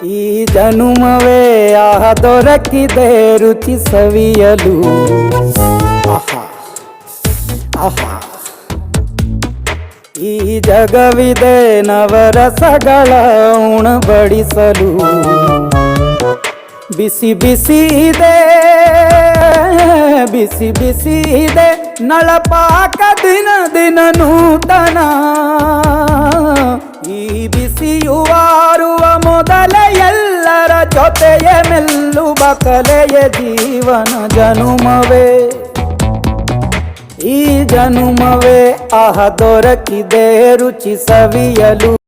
ಈ ಜನುಮವೇ ಆಹ ದೊರಕಿದೆ ರುಚಿ ಸವಿಯಲು. ಆಹಾ ಆಹಾ ಈ ಜಗವಿದೆ ನವರಸಗಳ ಉಣಬಡಿಸಲು. ಬಿಸಿ ಬಿಸಿ ಇದೆ ಬಿಸಿ ಬಿಸಿ ಇದೆ ನಳಪಾಕ ದಿನ ದಿನ ನೂತನ. ಈ ಬಿಸಿಯುವಾರುವ ಮೊದಲೇ ಎಲ್ಲರ ಜೊತೆಯ ಮೆಲ್ಲುವ ಕಲೆಯ ಜೀವನ ಜನುಮವೇ. ಈ ಜನುಮವೇ ಆಹ ದೊರಕಿದೆ ರುಚಿ ಸವಿಯಲು.